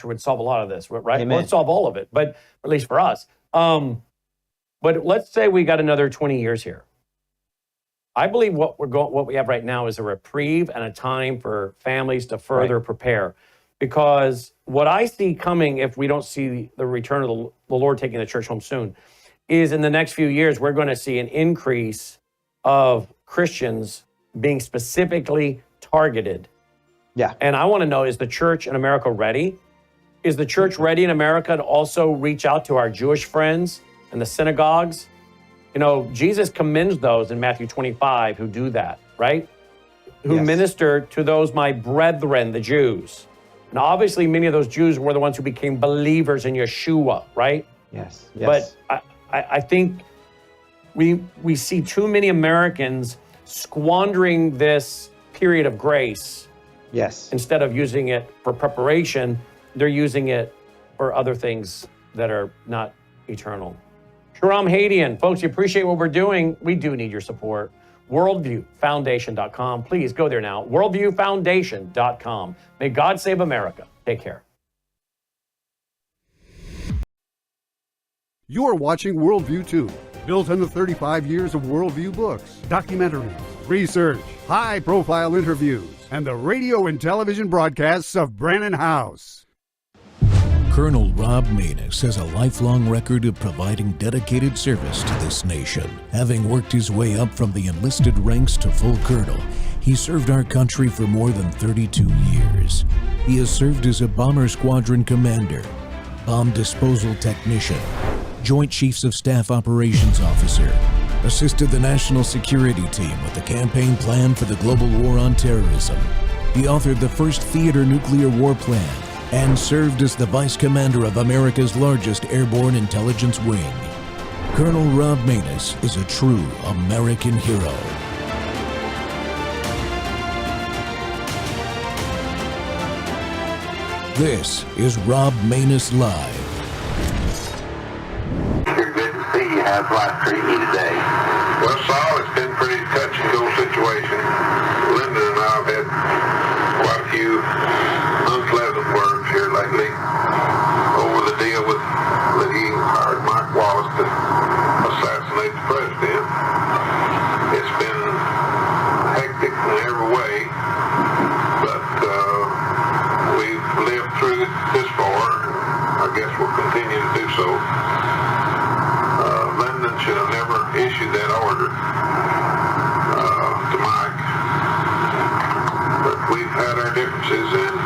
would solve a lot of this, right? Amen. Well, it'd solve all of it, but at least for us. But let's say we got another 20 years here. I believe what we have right now is a reprieve and a time for families to further prepare. Because what I see coming, if we don't see the return of the Lord taking the church home soon, is in the next few years, we're going to see an increase of Christians being specifically targeted. Yeah. And I want to know, is the church in America ready? Is the church ready in America to also reach out to our Jewish friends and the synagogues? You know, Jesus commends those in Matthew 25 who do that, right? Who minister to those, my brethren, the Jews. And obviously, many of those Jews were the ones who became believers in Yeshua, right? Yes. But I think we see too many Americans squandering this period of grace. Yes. Instead of using it for preparation, they're using it for other things that are not eternal. Sharam Hadian, folks, you appreciate what we're doing. We do need your support. WorldviewFoundation.com. Please go there now. WorldviewFoundation.com. May God save America. Take care. You are watching Worldview 2, built on the 35 years of Worldview books, documentaries, research, high-profile interviews, and the radio and television broadcasts of Brannon House. Colonel Rob Maness has a lifelong record of providing dedicated service to this nation. Having worked his way up from the enlisted ranks to full colonel, he served our country for more than 32 years. He has served as a bomber squadron commander, bomb disposal technician, Joint Chiefs of Staff Operations Officer, assisted the National Security Team with the campaign plan for the global war on terrorism. He authored the first theater nuclear war plan and served as the Vice Commander of America's largest airborne intelligence wing. Colonel Rob Maness is a true American hero. This is Rob Maness Live. Sure good to see you. How's life treating you today? Well, Saul, it's been a pretty touch and go situation. Linda and I have had quite a few unpleasant words here lately over the deal with that he hired Mike Wallace to assassinate the president. It's been hectic in every way, but we've lived through it this far. I guess we'll continue to do so. Lyndon should have never issued that order to Mike, but we've had our differences, and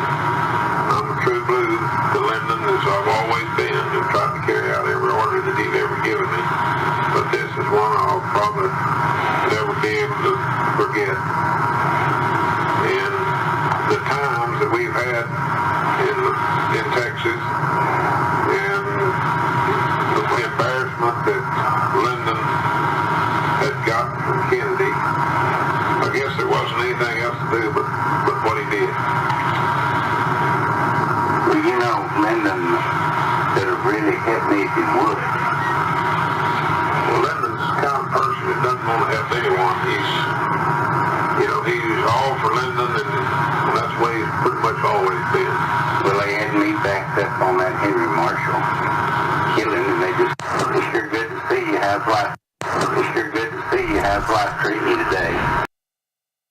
I'm a true blue to Lyndon, as I've always been, and tried to carry out every order that he's ever given me. But this is one I'll probably never be able to forget. And the times that we've had in Texas, and the embarrassment that Lyndon had gotten from Kennedy, I guess there wasn't anything else to do but what he did. Well, you know, Lyndon could have really hit me if he would. Well, Lyndon's the kind of person that doesn't want to help anyone. He's all for Lyndon, and that's the way he's pretty much always been. Well, they had me backed up on that Henry Marshall killing, and they just, it's sure good to see you. How's life treating you today?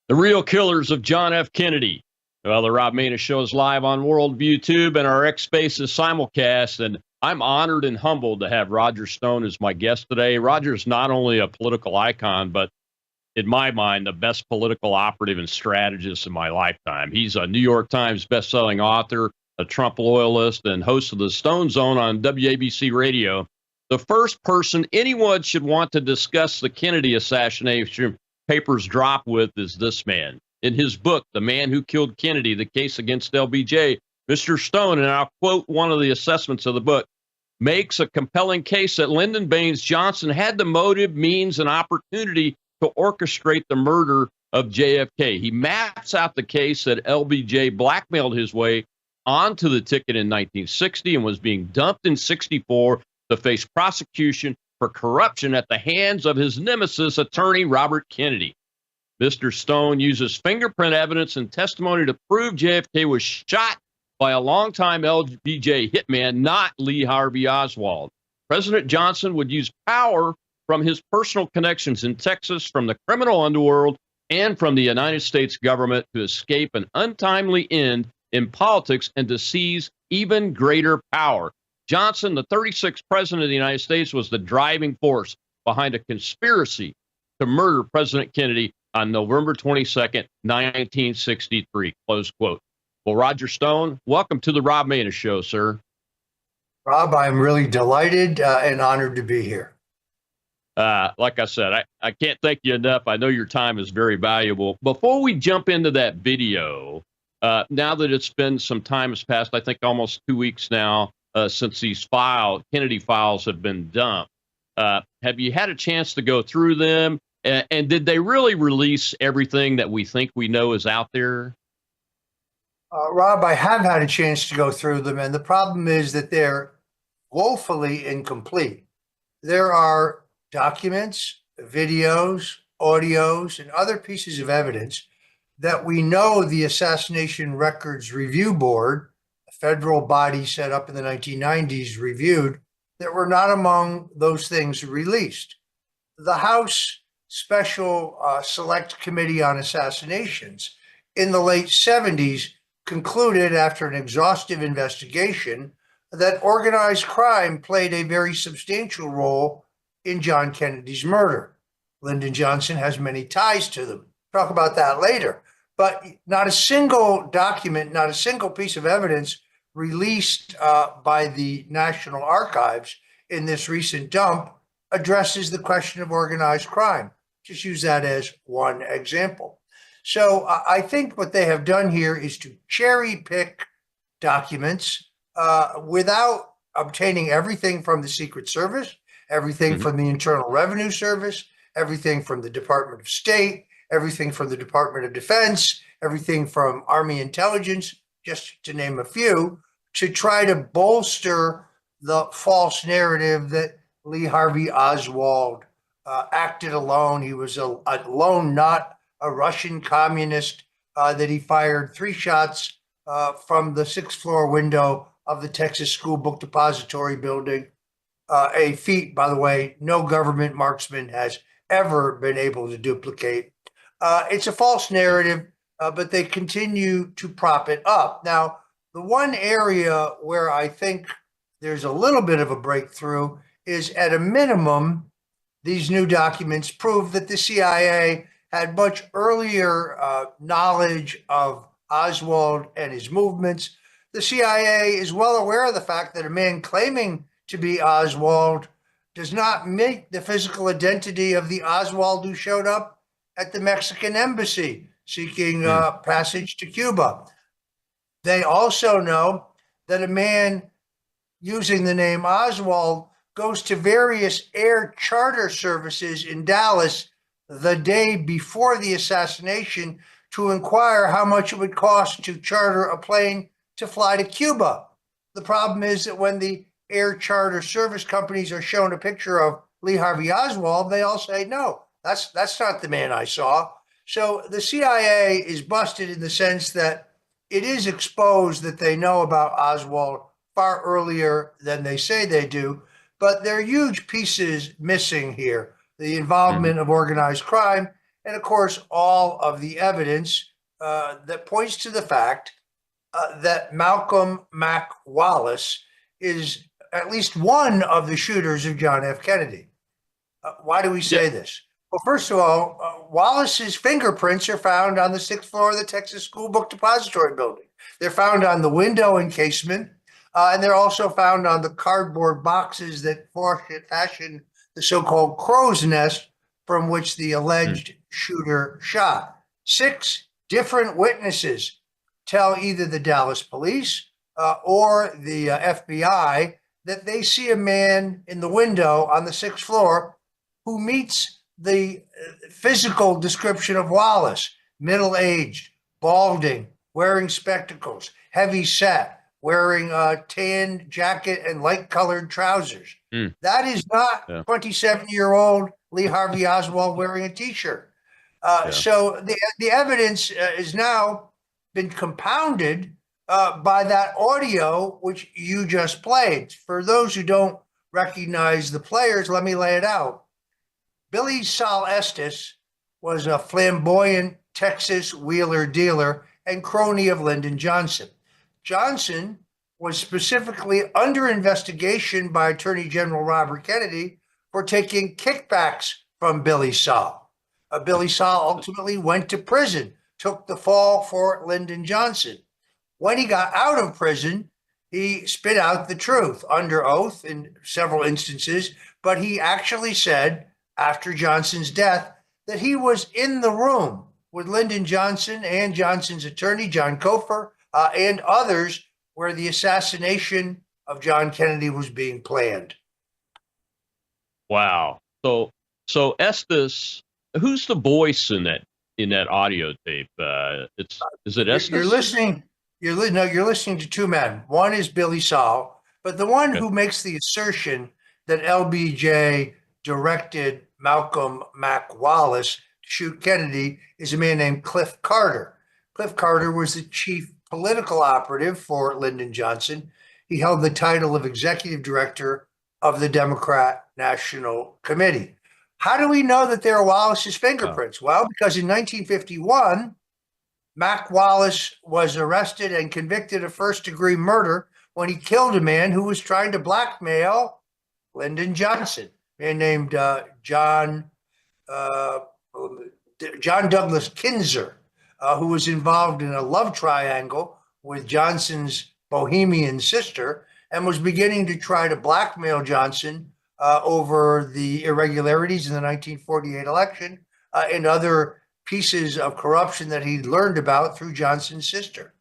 The real killers of John F. Kennedy. Well, the Rob Maness Show is live on Worldview Tube and our X Spaces simulcast, and I'm honored and humbled to have Roger Stone as my guest today. Roger's not only a political icon, but in my mind, the best political operative and strategist in my lifetime. He's a New York Times bestselling author, a Trump loyalist, and host of the Stone Zone on WABC Radio. The first person anyone should want to discuss the Kennedy assassination papers drop with is this man. In his book, The Man Who Killed Kennedy, The Case Against LBJ, Mr. Stone, and I'll quote one of the assessments of the book, makes a compelling case that Lyndon Baines Johnson had the motive, means, and opportunity to orchestrate the murder of JFK. He maps out the case that LBJ blackmailed his way onto the ticket in 1960 and was being dumped in 64 to face prosecution for corruption at the hands of his nemesis, attorney Robert Kennedy. Mr. Stone uses fingerprint evidence and testimony to prove JFK was shot by a longtime LBJ hitman, not Lee Harvey Oswald. President Johnson would use power from his personal connections in Texas, from the criminal underworld, and from the United States government to escape an untimely end in politics and to seize even greater power. Johnson, the 36th president of the United States, was the driving force behind a conspiracy to murder President Kennedy on November 22nd, 1963, close quote. Well, Roger Stone, welcome to the Rob Maness Show, sir. Rob, I'm really delighted and honored to be here. Like I said, I can't thank you enough. I know your time is very valuable. Before we jump into that video, now that it's been some time has passed, I think almost 2 weeks now, since these Kennedy files have been dumped, have you had a chance to go through them? And did they really release everything that we think we know is out there? Rob, I have had a chance to go through them, and the problem is that they're woefully incomplete. There are documents, videos, audios, and other pieces of evidence that we know the Assassination Records Review Board, a federal body set up in the 1990s, reviewed, that were not among those things released. The House Special Select Committee on Assassinations in the late 70s concluded, after an exhaustive investigation, that organized crime played a very substantial role in John Kennedy's murder. Lyndon Johnson has many ties to them. Talk about that later. But not a single document, not a single piece of evidence released by the National Archives in this recent dump addresses the question of organized crime. Just use that as one example. So I think what they have done here is to cherry pick documents without obtaining everything from the Secret Service, everything from the Internal Revenue Service, everything from the Department of State, everything from the Department of Defense, everything from Army Intelligence, just to name a few, to try to bolster the false narrative that Lee Harvey Oswald acted alone. He was alone, not a Russian communist, that he fired 3 shots from the 6th floor window of the Texas School Book Depository building. A feat, by the way, no government marksman has ever been able to duplicate. It's a false narrative, but they continue to prop it up. Now, the one area where I think there's a little bit of a breakthrough is, at a minimum, these new documents prove that the CIA had much earlier knowledge of Oswald and his movements. The CIA is well aware of the fact that a man claiming to be Oswald does not meet the physical identity of the Oswald who showed up at the Mexican embassy seeking passage to Cuba. They also know that a man using the name Oswald goes to various air charter services in Dallas the day before the assassination to inquire how much it would cost to charter a plane to fly to Cuba. The problem is that when the air charter service companies are shown a picture of Lee Harvey Oswald, they all say, no, that's not the man I saw. So the CIA is busted in the sense that it is exposed that they know about Oswald far earlier than they say they do, but there are huge pieces missing here. The involvement of organized crime, and of course, all of the evidence that points to the fact that Malcolm Mac Wallace is at least one of the shooters of John F. Kennedy. Why do we say this? Well, first of all, Wallace's fingerprints are found on the 6th floor of the Texas School Book Depository building. They're found on the window encasement, and they're also found on the cardboard boxes that fashion the so-called crow's nest from which the alleged shooter shot. 6 different witnesses tell either the Dallas police or the FBI that they see a man in the window on the 6th floor who meets the physical description of Wallace: middle-aged, balding, wearing spectacles, heavy set, wearing a tan jacket and light-colored trousers. That is not 27-year-old Lee Harvey Oswald wearing a T-shirt. So the evidence is now been compounded by that audio which you just played. For those who don't recognize the players, let me lay it out. Billy Sol Estes was a flamboyant Texas wheeler dealer and crony of Lyndon Johnson. Johnson was specifically under investigation by Attorney General Robert Kennedy for taking kickbacks from Billy Sol. Billy Sol ultimately went to prison, took the fall for Lyndon Johnson. When he got out of prison, he spit out the truth under oath in several instances, but he actually said after Johnson's death that he was in the room with Lyndon Johnson and Johnson's attorney, John Cofer, and others where the assassination of John Kennedy was being planned. Wow. So Estes, who's the voice in that audio tape? Is it Estes? You're listening to two men. One is Billy Sol, but the one Okay. who makes the assertion that LBJ directed Malcolm Mac Wallace to shoot Kennedy is a man named Cliff Carter. Cliff Carter was the chief political operative for Lyndon Johnson. He held the title of executive director of the Democrat National Committee. How do we know that they're Wallace's fingerprints? Well, because in 1951, Mac Wallace was arrested and convicted of first-degree murder when he killed a man who was trying to blackmail Lyndon Johnson, a man named John Douglas Kinzer, who was involved in a love triangle with Johnson's Bohemian sister and was beginning to try to blackmail Johnson over the irregularities in the 1948 election and other pieces of corruption that he learned about through Johnson's sister.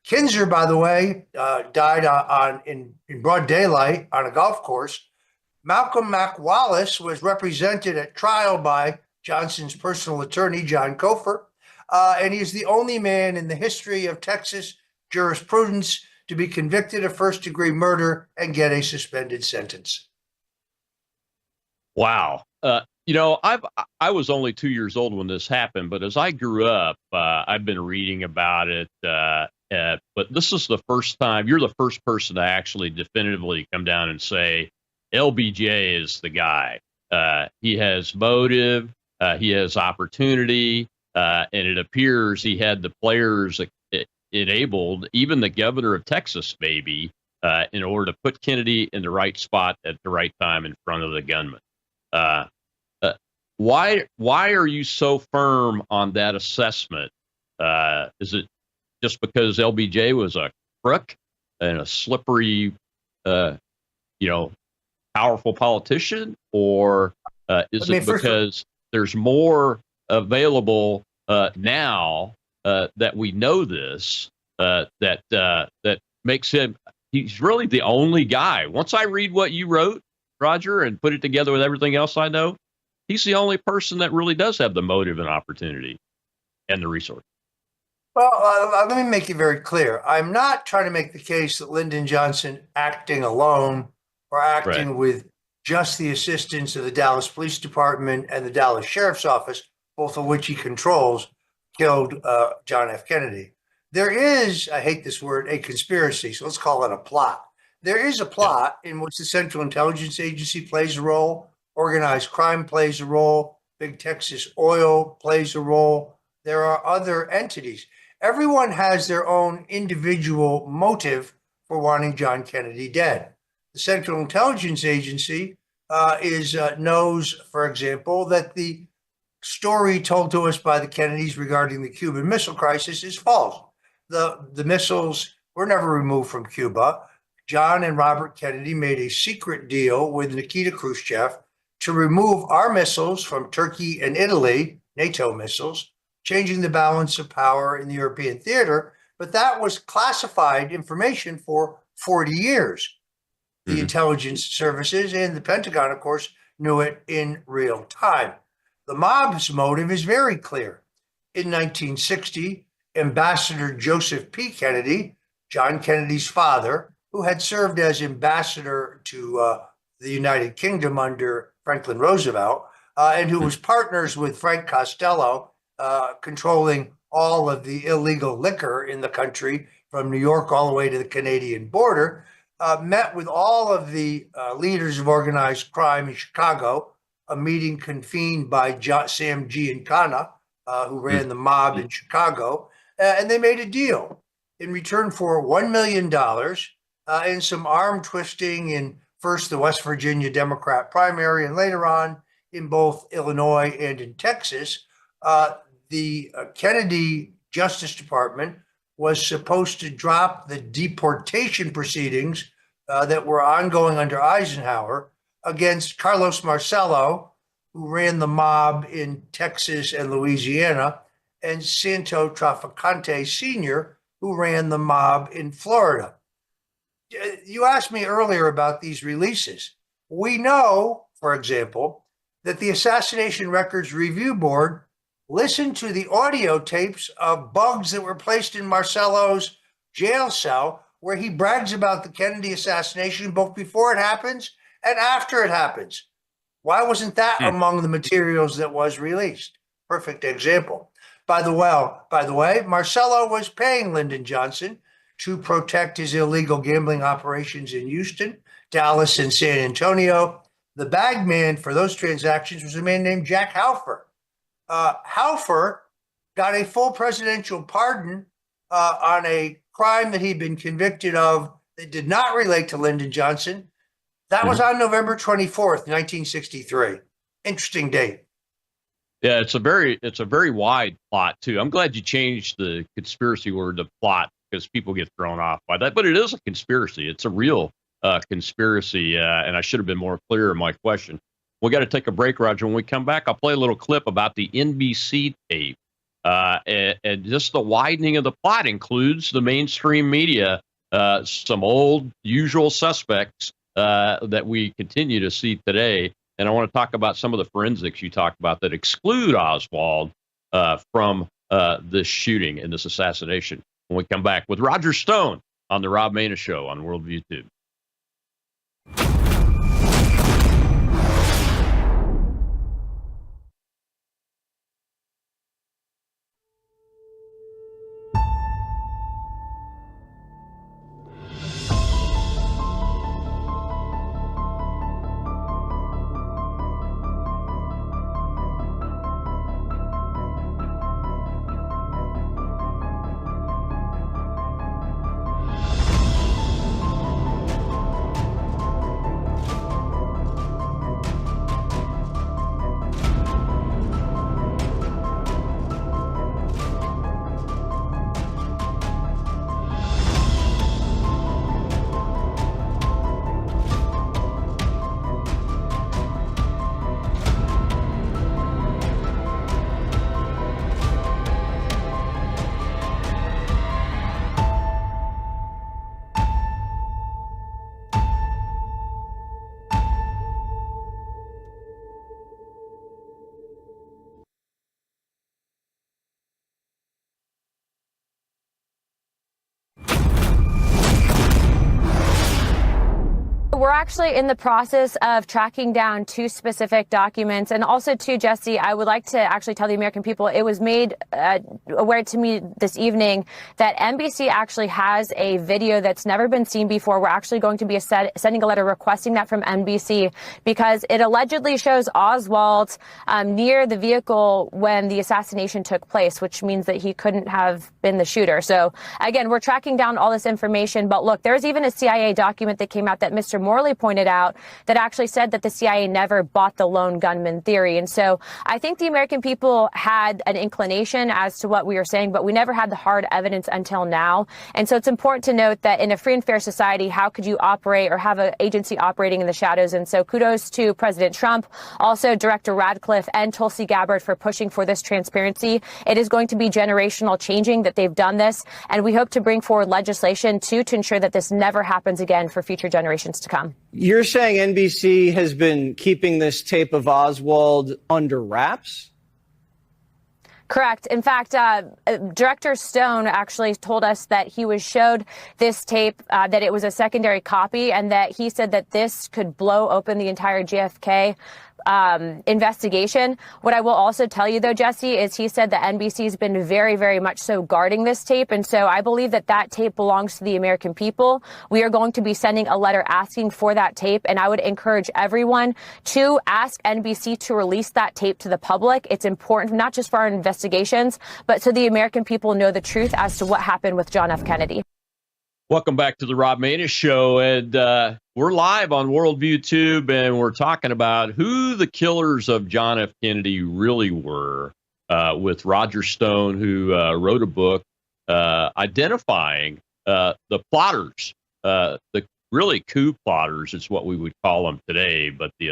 Kinzer, by the way, died in broad daylight on a golf course. Malcolm Mac Wallace was represented at trial by Johnson's personal attorney, John Cofer, and he's the only man in the history of Texas jurisprudence to be convicted of first-degree murder and get a suspended sentence. Wow. I was only 2 years old when this happened, but as I grew up, I've been reading about it. But this is the first time you're the first person to actually definitively come down and say LBJ is the guy. He has motive, he has opportunity, and it appears he had the players enabled, even the governor of Texas, maybe, in order to put Kennedy in the right spot at the right time in front of the gunman. Why are you so firm on that assessment? Is it just because LBJ was a crook and a slippery, powerful politician, or is it because there's more available now that we know this that makes him? He's really the only guy. Once I read what you wrote, Roger, and put it together with everything else I know, he's the only person that really does have the motive and opportunity and the resource. Well, let me make it very clear. I'm not trying to make the case that Lyndon Johnson acting alone or acting with just the assistance of the Dallas Police Department and the Dallas Sheriff's Office, both of which he controls, killed John F. Kennedy. There is, I hate this word, a conspiracy, so let's call it a plot. There is a plot in which the Central Intelligence Agency plays a role, organized crime plays a role, Big Texas Oil plays a role. There are other entities. Everyone has their own individual motive for wanting John Kennedy dead. The Central Intelligence Agency knows, for example, that the story told to us by the Kennedys regarding the Cuban Missile Crisis is false. The missiles were never removed from Cuba. John and Robert Kennedy made a secret deal with Nikita Khrushchev to remove our missiles from Turkey and Italy, NATO missiles, changing the balance of power in the European theater. But that was classified information for 40 years. The intelligence services and the Pentagon, of course, knew it in real time. The mob's motive is very clear. In 1960, Ambassador Joseph P. Kennedy, John Kennedy's father, who had served as ambassador to the United Kingdom under Franklin Roosevelt, and who was partners with Frank Costello, controlling all of the illegal liquor in the country from New York all the way to the Canadian border, met with all of the leaders of organized crime in Chicago, a meeting convened by Sam Giancana, who ran the mob in Chicago, and they made a deal in return for $1 million and some arm twisting in first the West Virginia Democrat primary and later on in both Illinois and in Texas. The Kennedy Justice Department was supposed to drop the deportation proceedings that were ongoing under Eisenhower against Carlos Marcello, who ran the mob in Texas and Louisiana, and Santo Trafficante Sr., who ran the mob in Florida. You asked me earlier about these releases. We know, for example, that the Assassination Records Review Board listened to the audio tapes of bugs that were placed in Marcello's jail cell, where he brags about the Kennedy assassination both before it happens and after it happens. Why wasn't that among the materials that was released? Perfect example. By the way, Marcello was paying Lyndon Johnson to protect his illegal gambling operations in Houston, Dallas, and San Antonio. The bag man for those transactions was a man named Jack Halfer. Halfer got a full presidential pardon on a crime that he'd been convicted of that did not relate to Lyndon Johnson. That was on November 24th, 1963. Interesting date. Yeah, it's a very wide plot too. I'm glad you changed the conspiracy word to plot because people get thrown off by that. But it is a conspiracy. It's a real conspiracy, and I should have been more clear in my question. We got to take a break, Roger. When we come back, I'll play a little clip about the NBC tape. And just the widening of the plot includes the mainstream media, some old usual suspects that we continue to see today. And I want to talk about some of the forensics you talked about that exclude Oswald from this shooting and this assassination when we come back with Roger Stone on the Rob Maness Show on Worldview Tube. We're actually in the process of tracking down two specific documents. And also, too, Jesse, I would like to actually tell the American people it was made aware to me this evening that NBC actually has a video that's never been seen before. We're actually going to be sending a letter requesting that from NBC because it allegedly shows Oswald near the vehicle when the assassination took place, which means that he couldn't have been the shooter. So, again, we're tracking down all this information. But look, there's even a CIA document that came out that Mr. Morley pointed out that actually said that the CIA never bought the lone gunman theory. And so I think the American people had an inclination as to what we were saying, but we never had the hard evidence until now. And so it's important to note that in a free and fair society, how could you operate or have an agency operating in the shadows? And so kudos to President Trump, also Director Radcliffe and Tulsi Gabbard for pushing for this transparency. It is going to be generational changing that they've done this. And we hope to bring forward legislation to ensure that this never happens again for future generations to come. You're saying NBC has been keeping this tape of Oswald under wraps? Correct. In fact, Director Stone actually told us that he was showed this tape, that it was a secondary copy, and that he said that this could blow open the entire JFK investigation. What I will also tell you, though, Jesse, is he said that NBC has been very, very much so guarding this tape. And so I believe that that tape belongs to the American people. We are going to be sending a letter asking for that tape. And I would encourage everyone to ask NBC to release that tape to the public. It's important, not just for our investigations, but so the American people know the truth as to what happened with John F. Kennedy. Welcome back to the Rob Maness Show, and we're live on Worldview Tube, and we're talking about who the killers of John F. Kennedy really were, with Roger Stone, who wrote a book identifying the plotters, the really coup plotters is what we would call them today, but the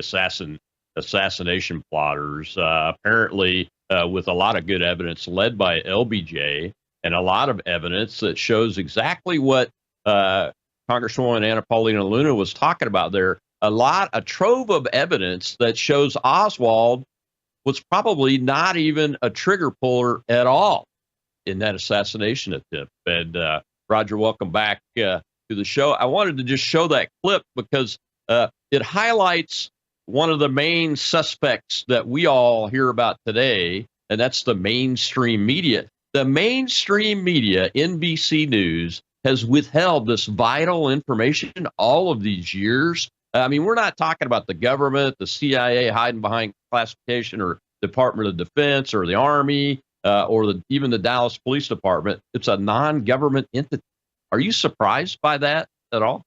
assassination plotters, apparently with a lot of good evidence led by LBJ, and a lot of evidence that shows exactly what Congresswoman Anna Paulina Luna was talking about there. A trove of evidence that shows Oswald was probably not even a trigger puller at all in that assassination attempt. And Roger, welcome back to the show. I wanted to just show that clip because it highlights one of the main suspects that we all hear about today, and that's the mainstream media. The mainstream media, NBC News, has withheld this vital information all of these years. I mean, we're not talking about the government, the CIA hiding behind classification, or Department of Defense, or the Army, or even the Dallas Police Department. It's a non-government entity. Are you surprised by that at all?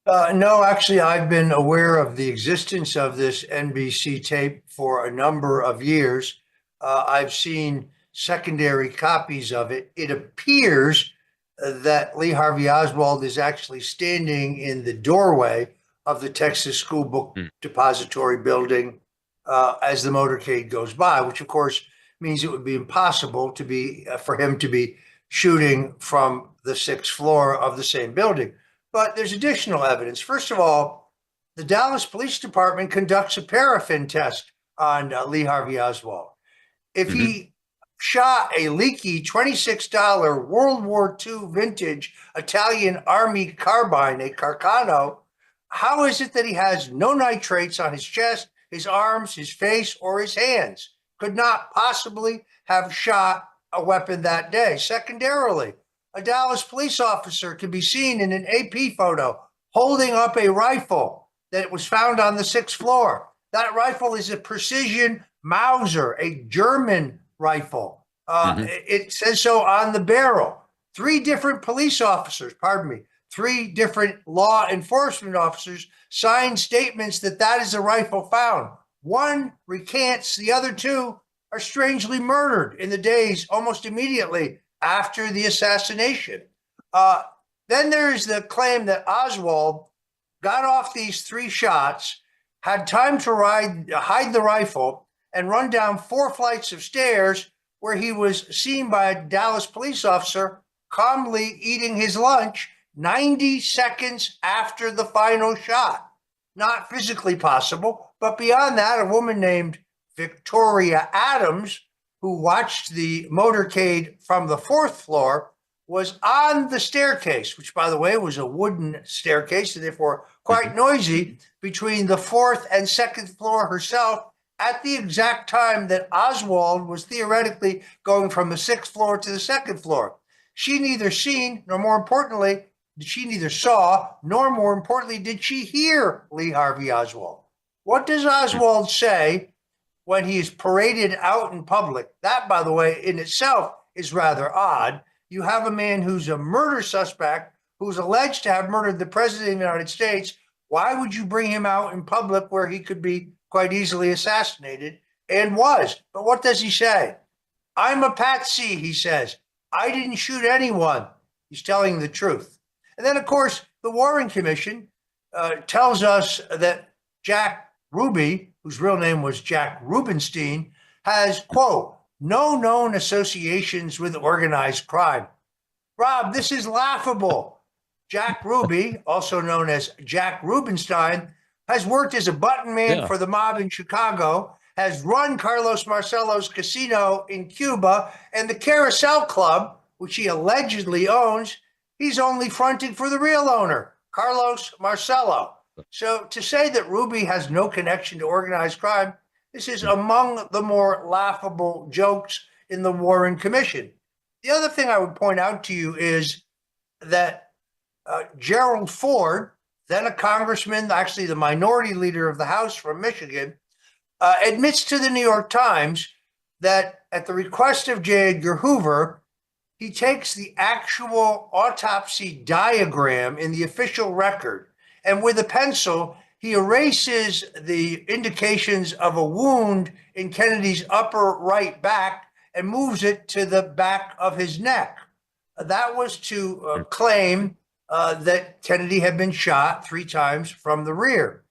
No, actually, I've been aware of the existence of this NBC tape for a number of years. I've seen secondary copies of it. It appears that Lee Harvey Oswald is actually standing in the doorway of the Texas School Book Depository building as the motorcade goes by, which of course means it would be impossible to be for him to be shooting from the 6th floor of the same building. But there's additional evidence. First of all, the Dallas Police Department conducts a paraffin test on Lee Harvey Oswald. If he shot a leaky $26 World War II vintage Italian Army carbine, a Carcano, how is it that he has no nitrates on his chest, his arms, his face, or his hands? Could not possibly have shot a weapon that day. Secondarily, a Dallas police officer can be seen in an AP photo holding up a rifle that was found on the 6th floor. That rifle is a precision Mauser, a German rifle. It says so on the barrel. Three different law enforcement officers signed statements that that is a rifle found. One recants, the other two are strangely murdered in the days almost immediately after the assassination. Then there's the claim that Oswald got off these 3 shots, had time to hide the rifle, and run down 4 flights of stairs where he was seen by a Dallas police officer calmly eating his lunch 90 seconds after the final shot. Not physically possible, but beyond that, a woman named Victoria Adams, who watched the motorcade from the 4th floor, was on the staircase, which, by the way, was a wooden staircase, and therefore quite noisy, between the 4th and 2nd floor herself at the exact time that Oswald was theoretically going from the 6th floor to the 2nd floor. She neither seen, nor more importantly, she neither saw, nor more importantly, did she hear Lee Harvey Oswald. What does Oswald say when he is paraded out in public? That, by the way, in itself is rather odd. You have a man who's a murder suspect, who's alleged to have murdered the president of the United States. Why would you bring him out in public where he could be quite easily assassinated, and was? But what does he say? I'm a patsy, he says. I didn't shoot anyone. He's telling the truth. And then, of course, the Warren Commission tells us that Jack Ruby, whose real name was Jack Rubenstein, has, quote, no known associations with organized crime. Rob, this is laughable. Jack Ruby, also known as Jack Rubenstein, has worked as a button man for the mob in Chicago, has run Carlos Marcello's casino in Cuba, and the Carousel Club, which he allegedly owns. He's only fronting for the real owner, Carlos Marcello. So to say that Ruby has no connection to organized crime, this is among the more laughable jokes in the Warren Commission. The other thing I would point out to you is that Gerald Ford, then a congressman, actually the minority leader of the House from Michigan, admits to the New York Times that at the request of J. Edgar Hoover, he takes the actual autopsy diagram in the official record, and with a pencil, he erases the indications of a wound in Kennedy's upper right back and moves it to the back of his neck. That was to claim that Kennedy had been shot 3 times from the rear.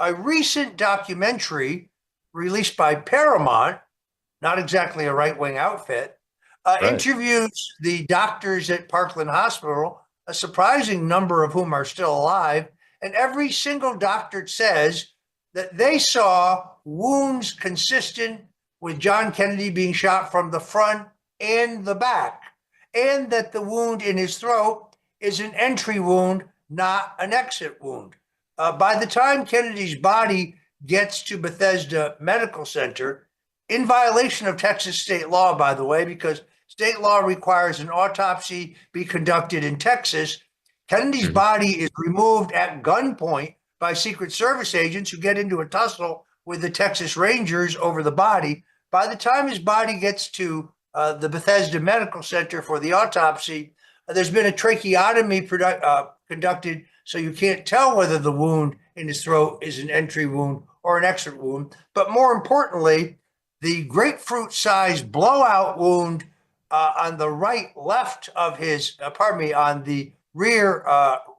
A recent documentary released by Paramount, not exactly a right-wing outfit, interviews the doctors at Parkland Hospital, a surprising number of whom are still alive, and every single doctor says that they saw wounds consistent with John Kennedy being shot from the front and the back, and that the wound in his throat is an entry wound, not an exit wound. By the time Kennedy's body gets to Bethesda Medical Center, in violation of Texas state law, by the way, because state law requires an autopsy be conducted in Texas, Kennedy's body is removed at gunpoint by Secret Service agents who get into a tussle with the Texas Rangers over the body. By the time his body gets to the Bethesda Medical Center for the autopsy, there's been a tracheotomy conducted, so you can't tell whether the wound in his throat is an entry wound or an exit wound. But more importantly, the grapefruit-sized blowout wound on the left of his, on the rear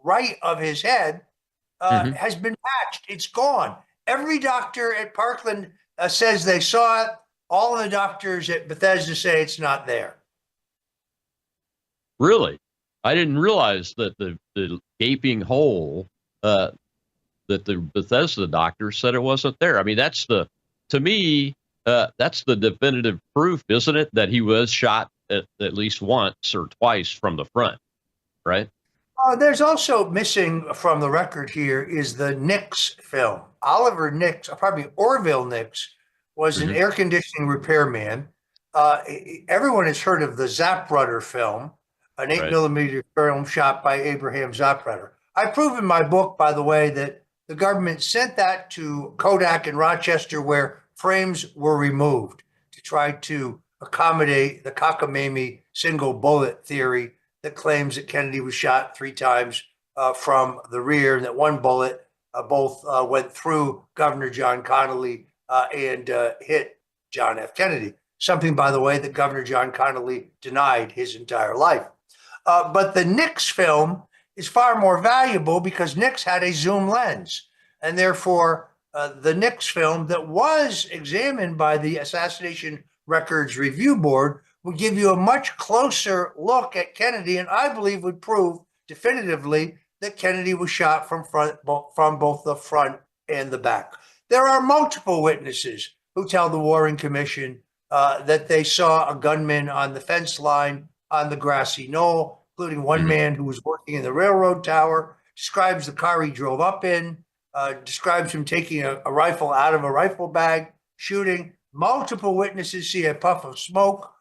right of his head has been patched. It's gone. Every doctor at Parkland says they saw it. All of the doctors at Bethesda say it's not there. Really? I didn't realize that the gaping hole that the Bethesda doctor said it wasn't there. I mean, that's to me, that's the definitive proof, isn't it, that he was shot at least once or twice from the front, right? There's also missing from the record here is the Nix film. Oliver Nix, probably Orville Nix, was an air conditioning repairman. Everyone has heard of the Zapruder film, an 8mm film shot by Abraham Zapruder. I prove in my book, by the way, that the government sent that to Kodak in Rochester, where frames were removed to try to accommodate the cockamamie single bullet theory that claims that Kennedy was shot 3 times from the rear, and that one bullet both went through Governor John Connally and hit John F. Kennedy. Something, by the way, that Governor John Connally denied his entire life. But the Nix film is far more valuable because Nix had a zoom lens, and therefore the Nix film that was examined by the Assassination Records Review Board would give you a much closer look at Kennedy, and I believe would prove definitively that Kennedy was shot from both the front and the back. There are multiple witnesses who tell the Warren Commission that they saw a gunman on the fence line on the grassy knoll, including one man who was working in the railroad tower, describes the car he drove up in, describes him taking a rifle out of a rifle bag, shooting. Multiple witnesses see a puff of smoke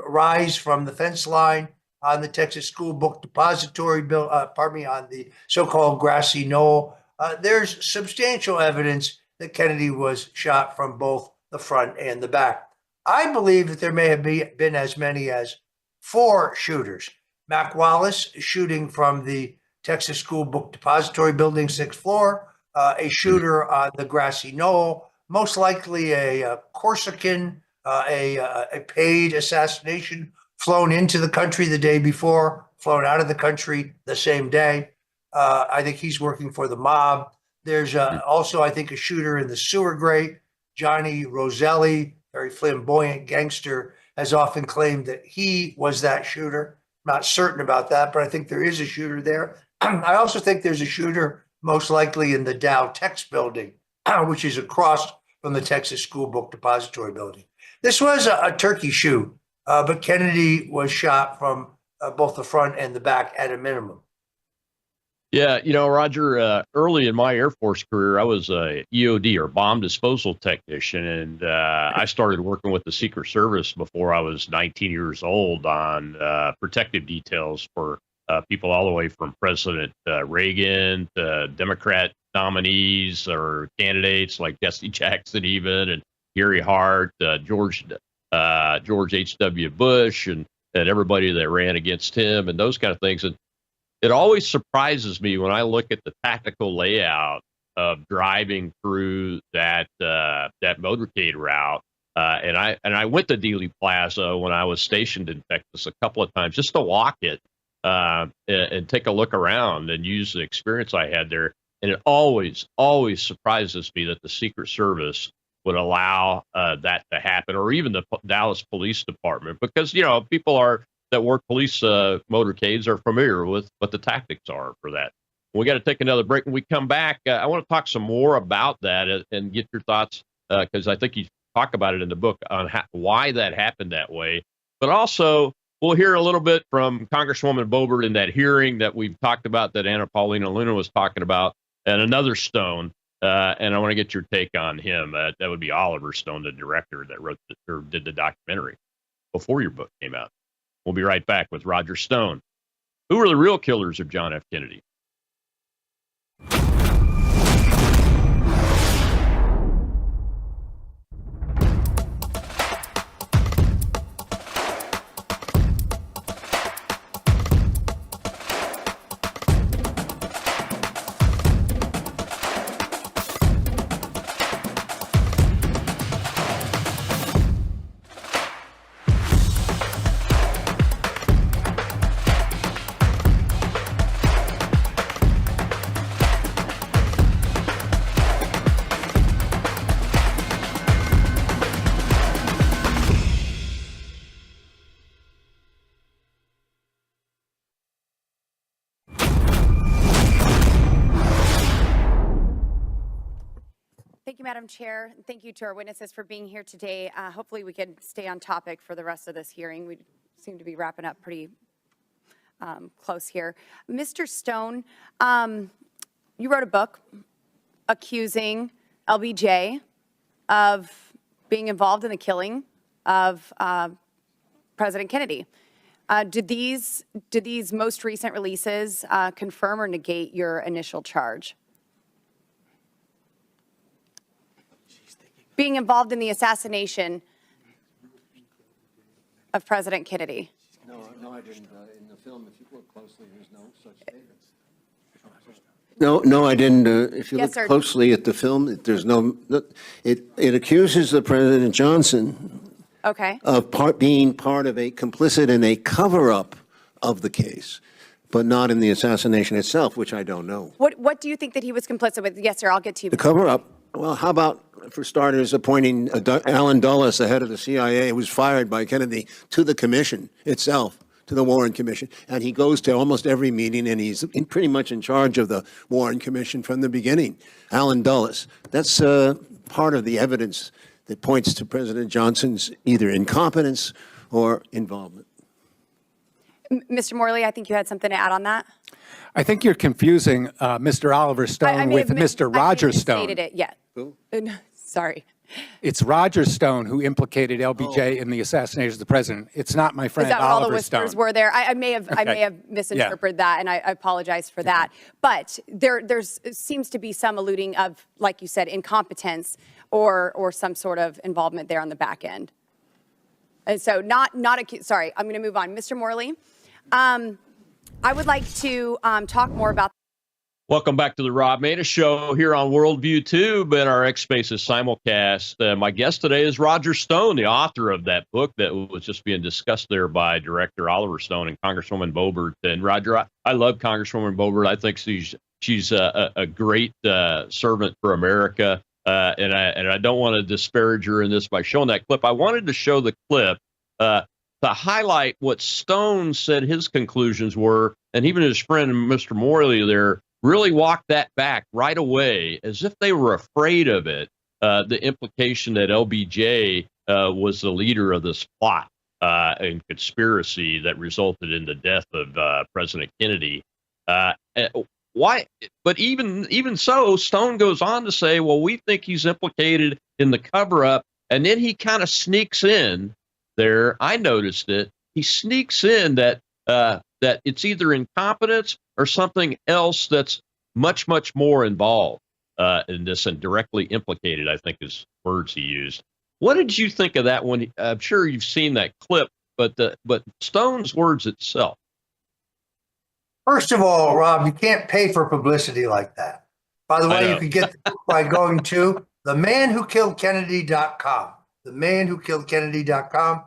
rise from the fence line on the Texas School Book Depository on the so-called grassy knoll. There's substantial evidence that Kennedy was shot from both the front and the back. I believe that there may have been as many as 4 shooters. Mac Wallace shooting from the Texas School Book Depository building, 6th floor, a shooter on the grassy knoll, most likely a Corsican, a paid assassination, flown into the country the day before, flown out of the country the same day. I think he's working for the mob. There's also, I think, a shooter in the sewer grate. Johnny Roselli, very flamboyant gangster, has often claimed that he was that shooter. I'm not certain about that, but I think there is a shooter there. I also think there's a shooter most likely in the Dow Tex building, which is across from the Texas School Book Depository building. This was a turkey shoot, but Kennedy was shot from both the front and the back at a minimum. Yeah, Roger, early in my Air Force career, I was a EOD or bomb disposal technician, and I started working with the Secret Service before I was 19 years old on protective details for people all the way from President Reagan to Democrat nominees or candidates like Jesse Jackson, even, and Gary Hart, George H.W. Bush, and everybody that ran against him, and those kind of things. And it always surprises me when I look at the tactical layout of driving through that motorcade route. And I went to Dealey Plaza when I was stationed in Texas a couple of times just to walk it and take a look around and use the experience I had there. And it always surprises me that the Secret Service would allow that to happen, or even the Dallas Police Department, because people that work police motorcades are familiar with what the tactics are for that. We got to take another break. When we come back, I want to talk some more about that and get your thoughts, because I think you talk about it in the book on why that happened that way. But also, we'll hear a little bit from Congresswoman Boebert in that hearing that we've talked about, that Anna Paulina Luna was talking about, and another Stone. And I want to get your take on him. That would be Oliver Stone, the director that wrote or did the documentary before your book came out. We'll be right back with Roger Stone. Who were the real killers of John F. Kennedy? Thank you, Madam Chair. Thank you to our witnesses for being here today. Hopefully we can stay on topic for the rest of this hearing. We seem to be wrapping up pretty close here. Mr. Stone, you wrote a book accusing LBJ of being involved in the killing of President Kennedy. Did these most recent releases confirm or negate your initial charge? Being involved in the assassination of President Kennedy. No, I didn't. In the film, if you look closely, there's no such statements. No, I didn't. If you Yes, look sir. closely at the film, there's no. It accuses the President Johnson Okay. of being part of a complicit in a cover-up of the case, but not in the assassination itself, which I don't know. What do you think that he was complicit with? Yes, sir. I'll get to you. The cover-up. Well, how about, for starters, appointing Alan Dulles, the head of the CIA, who was fired by Kennedy, to the commission itself, to the Warren Commission. And he goes to almost every meeting, and he's pretty much in charge of the Warren Commission from the beginning. Alan Dulles. That's part of the evidence that points to President Johnson's either incompetence or involvement. Mr. Morley, I think you had something to add on that. I think you're confusing Mr. Oliver Stone with Mr. Roger Stone. I stated it yet. Who? Sorry. It's Roger Stone who implicated LBJ in the assassination of the president. It's not my friend Is that what all the Oliver whispers Stone. were there? I may have misinterpreted that, and I apologize for that. But there's seems to be some alluding of, like you said, incompetence or some sort of involvement there on the back end. And so sorry, I'm going to move on. Mr. Morley, I would like to talk more about. Welcome back to the Rob Maness Show here on Worldview Tube and our X Spaces simulcast. My guest today is Roger Stone, the author of that book that was just being discussed there by Director Oliver Stone and Congresswoman Boebert. And Roger, I love Congresswoman Boebert. I think she's a great servant for America. And I don't want to disparage her in this by showing that clip. I wanted to show the clip to highlight what Stone said his conclusions were, and even his friend Mr. Morley there really walked that back right away as if they were afraid of it, the implication that LBJ was the leader of this plot and conspiracy that resulted in the death of President Kennedy. why? But even so, Stone goes on to say, well, we think he's implicated in the cover up. And then he kind of sneaks in there. I noticed it. He sneaks in that that it's either incompetence or something else that's much, much more involved in this and directly implicated, I think is words he used. What did you think of that one? I'm sure you've seen that clip, but Stone's words itself. First of all, Rob, you can't pay for publicity like that. By the I way, you know. can get the book by going to themanwhokilledkennedy.com. Themanwhokilledkennedy.com.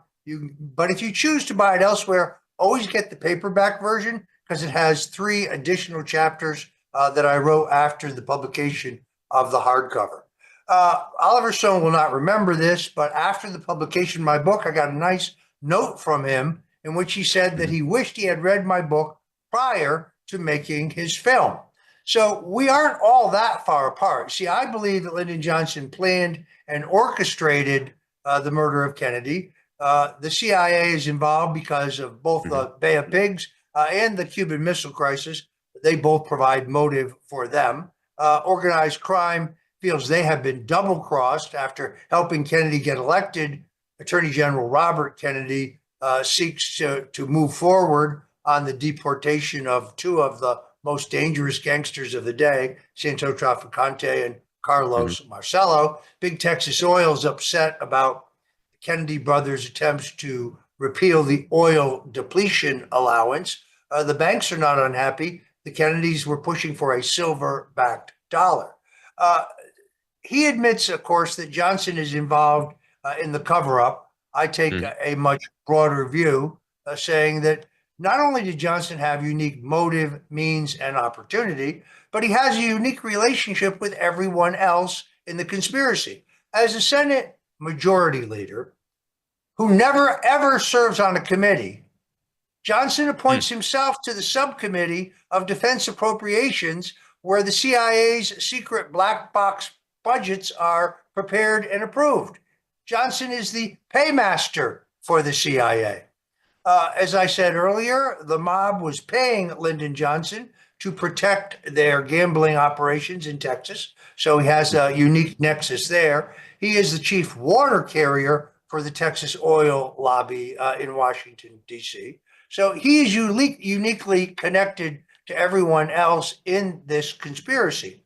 But if you choose to buy it elsewhere, always get the paperback version because it has 3 additional chapters that I wrote after the publication of the hardcover. Oliver Stone will not remember this, but after the publication of my book, I got a nice note from him in which he said that he wished he had read my book prior to making his film. So we aren't all that far apart. See, I believe that Lyndon Johnson planned and orchestrated the murder of Kennedy. The CIA is involved because of both the Bay of Pigs and the Cuban Missile Crisis. They both provide motive for them. Organized crime feels they have been double-crossed after helping Kennedy get elected. Attorney General Robert Kennedy seeks to move forward on the deportation of 2 of the most dangerous gangsters of the day, Santo Traficante and Carlos Marcello. Big Texas Oil is upset about the Kennedy brothers' attempts to repeal the oil depletion allowance. The banks are not unhappy. The Kennedys were pushing for a silver-backed dollar. He admits, of course, that Johnson is involved in the cover-up. I take a much broader view, saying that not only did Johnson have unique motive, means, and opportunity, but he has a unique relationship with everyone else in the conspiracy. As a Senate Majority Leader who never, ever serves on a committee, Johnson appoints himself to the subcommittee of Defense Appropriations, where the CIA's secret black box budgets are prepared and approved. Johnson is the paymaster for the CIA. As I said earlier, the mob was paying Lyndon Johnson to protect their gambling operations in Texas. So he has a unique nexus there. He is the chief water carrier for the Texas oil lobby in Washington, D.C. So he is uniquely connected to everyone else in this conspiracy.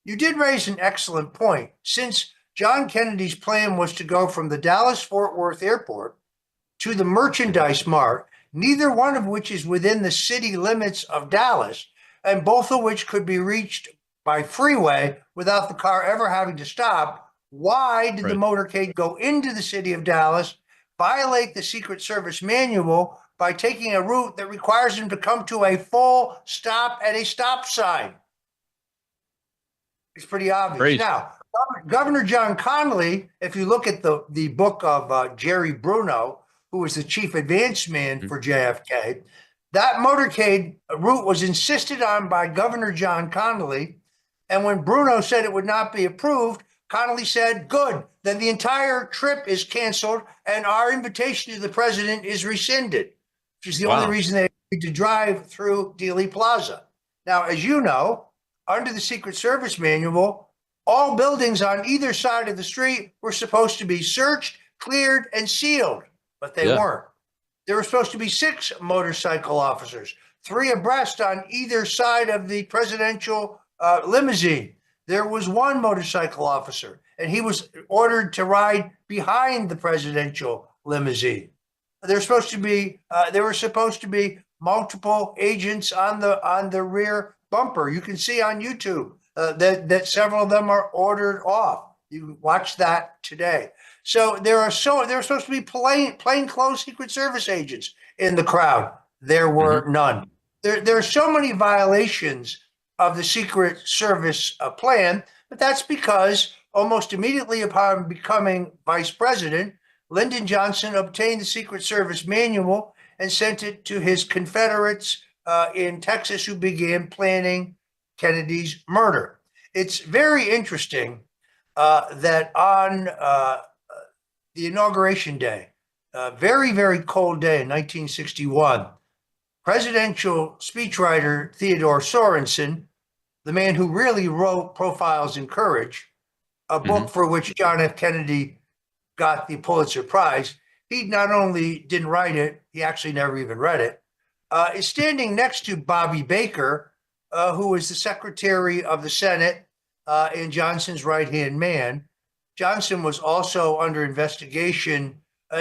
You did raise an excellent point. Since John Kennedy's plan was to go from the Dallas-Fort Worth airport to the Merchandise Mart, neither one of which is within the city limits of Dallas, and both of which could be reached by freeway without the car ever having to stop, why did the motorcade go into the city of Dallas, violate the Secret Service manual by taking a route that requires him to come to a full stop at a stop sign? It's pretty obvious. Crazy. Now, Governor John Connally, if you look at the book of Jerry Bruno, who was the chief advance man for JFK, that motorcade route was insisted on by Governor John Connally. And when Bruno said it would not be approved, Connally said, good, then the entire trip is canceled and our invitation to the president is rescinded, which is the only reason they agreed to drive through Dealey Plaza. Now, as you know, under the Secret Service manual, all buildings on either side of the street were supposed to be searched, cleared, and sealed, but they weren't. There were supposed to be 6 motorcycle officers, 3 abreast on either side of the presidential limousine. There was 1 motorcycle officer, and he was ordered to ride behind the presidential limousine. There were supposed to be multiple agents on the rear bumper. You can see on YouTube that several of them are ordered off. You can watch that today. So there are supposed to be plainclothes Secret Service agents in the crowd. There were none. There are so many violations of the Secret Service plan, but that's because almost immediately upon becoming vice president, Lyndon Johnson obtained the Secret Service manual and sent it to his Confederates in Texas who began planning Kennedy's murder. It's very interesting that on the inauguration day, a very, very cold day in 1961, presidential speechwriter Theodore Sorensen the man who really wrote Profiles in Courage, a book for which John F. Kennedy got the Pulitzer Prize. He not only didn't write it, he actually never even read it, is standing next to Bobby Baker, who was the Secretary of the Senate and Johnson's right-hand man. Johnson was also under investigation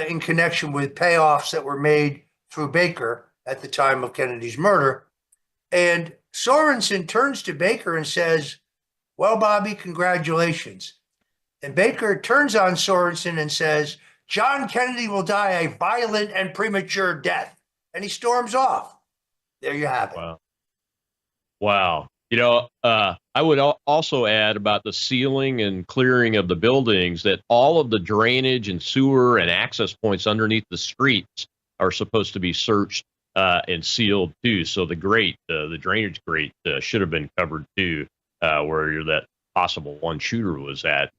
in connection with payoffs that were made through Baker at the time of Kennedy's murder. And Sorensen turns to Baker and says, well, Bobby, congratulations. And Baker turns on Sorensen and says, John Kennedy will die a violent and premature death. And he storms off. There you have it. Wow. Wow. You know, I would also add about the sealing and clearing of the buildings that all of the drainage and sewer and access points underneath the streets are supposed to be searched and sealed too. So the grate, the drainage grate should have been covered too, where that possible one shooter was at.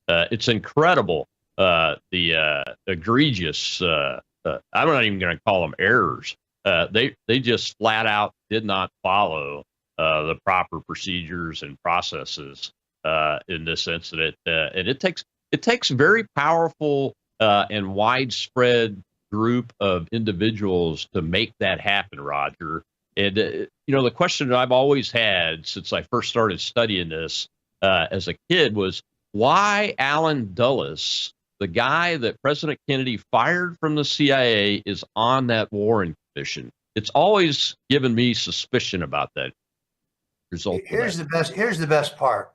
It's incredible. The egregious, I'm not even going to call them errors. They just flat out did not follow the proper procedures and processes in this incident, and it takes very powerful and widespread group of individuals to make that happen, Roger. And you know, the question that I've always had since I first started studying this as a kid was why Allen Dulles, the guy that President Kennedy fired from the CIA, is on that Warren Commission. It's always given me suspicion about that result. Here's the best part.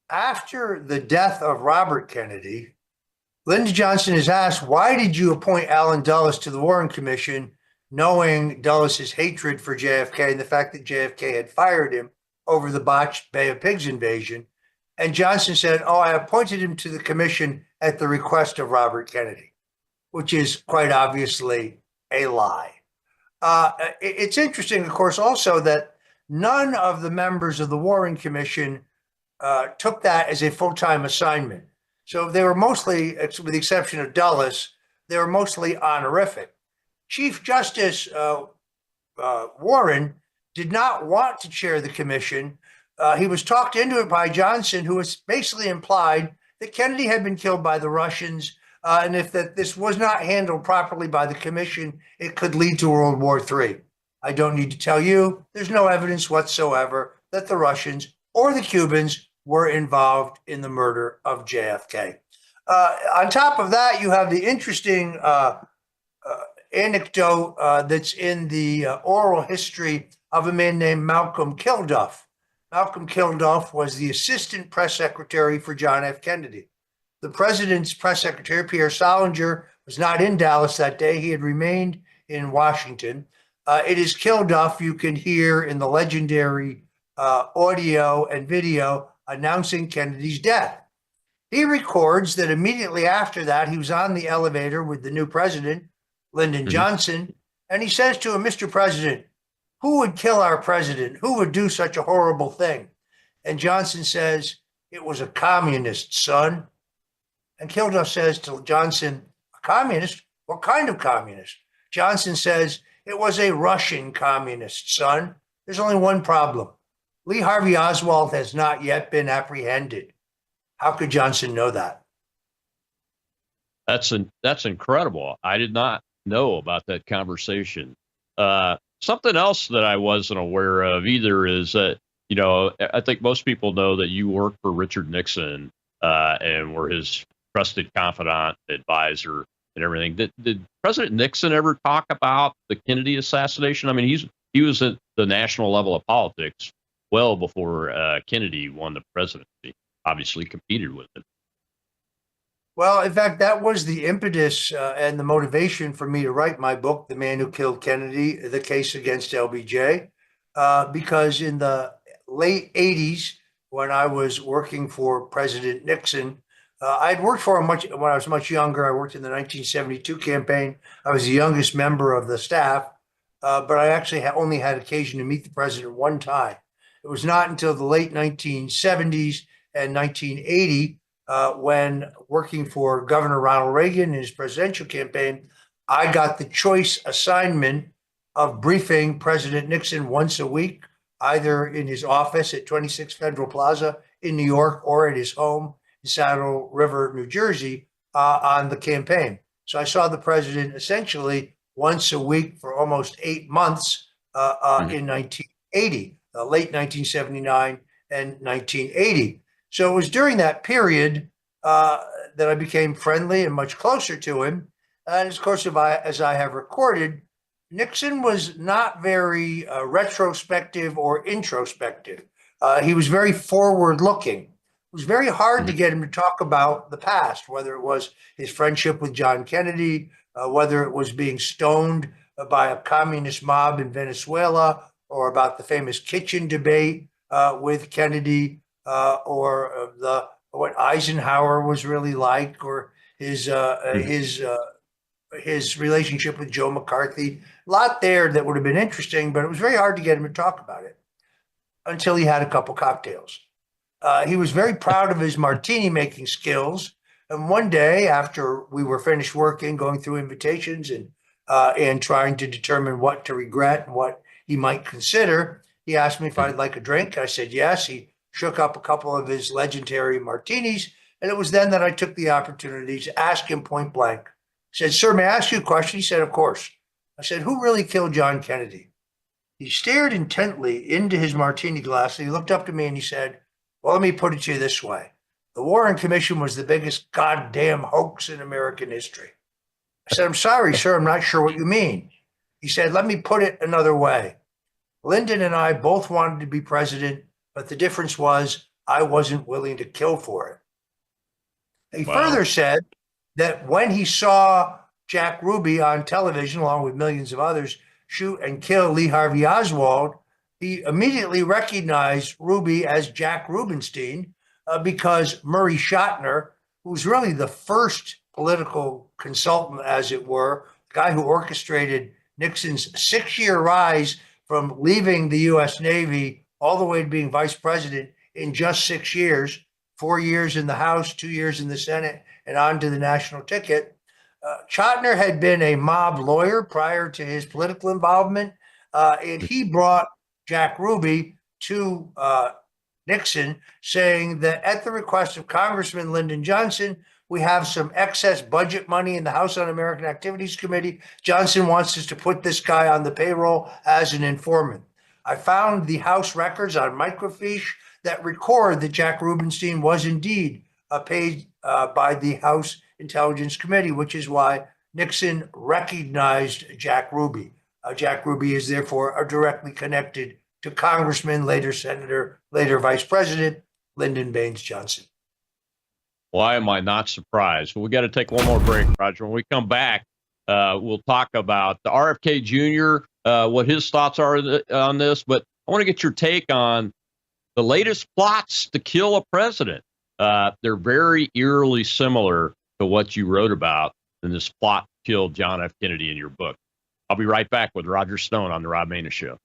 After the death of Robert Kennedy, Lyndon Johnson is asked, why did you appoint Allen Dulles to the Warren Commission, knowing Dulles' hatred for JFK and the fact that JFK had fired him over the botched Bay of Pigs invasion? And Johnson said, oh, I appointed him to the commission at the request of Robert Kennedy, which is quite obviously a lie. It's interesting, of course, also that none of the members of the Warren Commission took that as a full-time assignment. So they were mostly, with the exception of Dulles, they were mostly honorific. Chief Justice Warren did not want to chair the commission. He was talked into it by Johnson, who was basically implied that Kennedy had been killed by the Russians, and if this was not handled properly by the commission, it could lead to World War III. I don't need to tell you, there's no evidence whatsoever that the Russians or the Cubans were involved in the murder of JFK. On top of that, you have the interesting anecdote that's in the oral history of a man named Malcolm Kilduff. Malcolm Kilduff was the assistant press secretary for John F. Kennedy. The president's press secretary, Pierre Salinger, was not in Dallas that day. He had remained in Washington. It is Kilduff you can hear in the legendary audio and video announcing Kennedy's death. He records that immediately after that, he was on the elevator with the new president, Lyndon Johnson, and he says to him, Mr. President, who would kill our president? Who would do such a horrible thing? And Johnson says, it was a communist, son. And Kilduff says to Johnson, a communist? What kind of communist? Johnson says, it was a Russian communist, son. There's only one problem. Lee Harvey Oswald has not yet been apprehended. How could Johnson know that? That's incredible. I did not know about that conversation. Something else that I wasn't aware of either is that, you know, I think most people know that you worked for Richard Nixon and were his trusted confidant, advisor, and everything. Did President Nixon ever talk about the Kennedy assassination? I mean, he was at the national level of politics well before Kennedy won the presidency, obviously competed with him. Well, in fact, that was the impetus and the motivation for me to write my book, The Man Who Killed Kennedy, The Case Against LBJ, because in the late 80s, when I was working for President Nixon, I'd worked for him when I was much younger. I worked in the 1972 campaign. I was the youngest member of the staff, but I actually only had occasion to meet the president one time. It was not until the late 1970s and 1980 when working for Governor Ronald Reagan in his presidential campaign, I got the choice assignment of briefing President Nixon once a week either in his office at 26 Federal Plaza in New York or at his home in Saddle River, New Jersey, on the campaign. So I saw the president essentially once a week for almost 8 months in 1980, late 1979 and 1980. So it was during that period that I became friendly and much closer to him. And of course, as I have recorded, Nixon was not very retrospective or introspective. He was very forward looking. It was very hard to get him to talk about the past, whether it was his friendship with John Kennedy, whether it was being stoned by a communist mob in Venezuela, or about the famous kitchen debate with Kennedy, or what Eisenhower was really like, or his relationship with Joe McCarthy. A lot there that would have been interesting, but it was very hard to get him to talk about it until he had a couple cocktails. He was very proud of his martini making skills. And one day, after we were finished working, going through invitations and trying to determine what to regret and what he might consider, he asked me if I'd like a drink. I said yes. He shook up a couple of his legendary martinis. And it was then that I took the opportunity to ask him point blank. I said, "Sir, may I ask you a question?" He said, "Of course." I said, "Who really killed John Kennedy?" He stared intently into his martini glass and he looked up to me and he said, "Well, let me put it to you this way. The Warren Commission was the biggest goddamn hoax in American history." I said, "I'm sorry, sir, I'm not sure what you mean." He said, "Let me put it another way. Lyndon and I both wanted to be president, but the difference was I wasn't willing to kill for it." He further said that when he saw Jack Ruby on television, along with millions of others, shoot and kill Lee Harvey Oswald, he immediately recognized Ruby as Jack Rubenstein because Murray Schotner, who's really the first political consultant, as it were, the guy who orchestrated Nixon's 6-year rise from leaving the U.S. Navy all the way to being vice president in just 6 years, 4 years in the House, 2 years in the Senate, and on to the national ticket. Schotner had been a mob lawyer prior to his political involvement, and he brought Jack Ruby to Nixon, saying that at the request of Congressman Lyndon Johnson, we have some excess budget money in the House Un-American Activities Committee. Johnson wants us to put this guy on the payroll as an informant. I found the House records on microfiche that record that Jack Rubenstein was indeed paid by the House Intelligence Committee, which is why Nixon recognized Jack Ruby. Jack Ruby is therefore directly connected to Congressman, later Senator, later Vice President Lyndon Baines Johnson. Why am I not surprised? Well, we got to take one more break, Roger. When we come back, we'll talk about the RFK Jr., what his thoughts are on this. But I want to get your take on the latest plots to kill a president. They're very eerily similar to what you wrote about in this plot to kill John F. Kennedy in your book. I'll be right back with Roger Stone on The Rob Maness Show.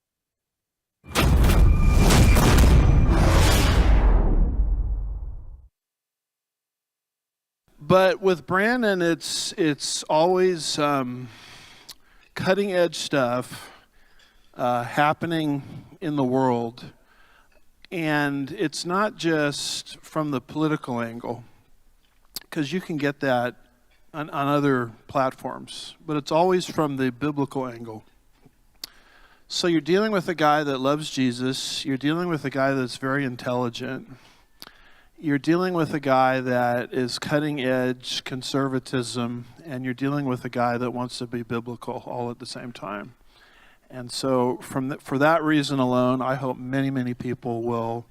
But with Brandon, it's always cutting edge stuff happening in the world. And it's not just from the political angle, because you can get that on other platforms, but it's always from the biblical angle. So you're dealing with a guy that loves Jesus, you're dealing with a guy that's very intelligent, you're dealing with a guy that is cutting edge conservatism, and you're dealing with a guy that wants to be biblical all at the same time. And so for that reason alone, I hope many, many people will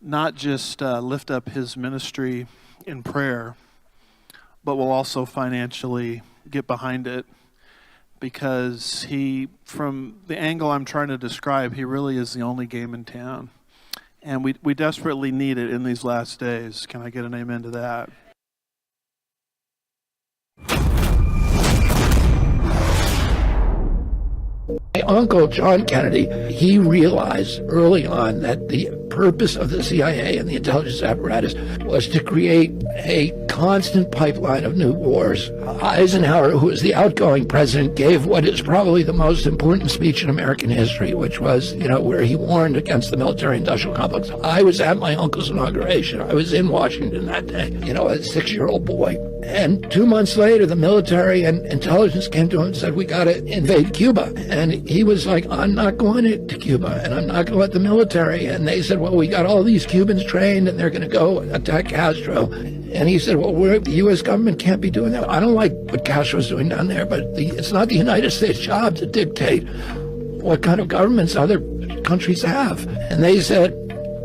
not just lift up his ministry in prayer, but will also financially get behind it, because from the angle I'm trying to describe, he really is the only game in town. And we desperately need it in these last days. Can I get an amen to that? My uncle, John Kennedy, he realized early on that the purpose of the CIA and the intelligence apparatus was to create a constant pipeline of new wars. Eisenhower, who was the outgoing president, gave what is probably the most important speech in American history, which was, where he warned against the military-industrial complex. I was at my uncle's inauguration. I was in Washington that day, a 6-year-old boy. And 2 months later, the military and intelligence came to him and said, we got to invade Cuba. And he was like, I'm not going to Cuba, and I'm not going to let the military. And they said, well, we got all these Cubans trained, and they're going to go attack Castro. And he said, well, the U.S. government can't be doing that. I don't like what Castro's doing down there, but it's not the United States' job to dictate what kind of governments other countries have. And they said,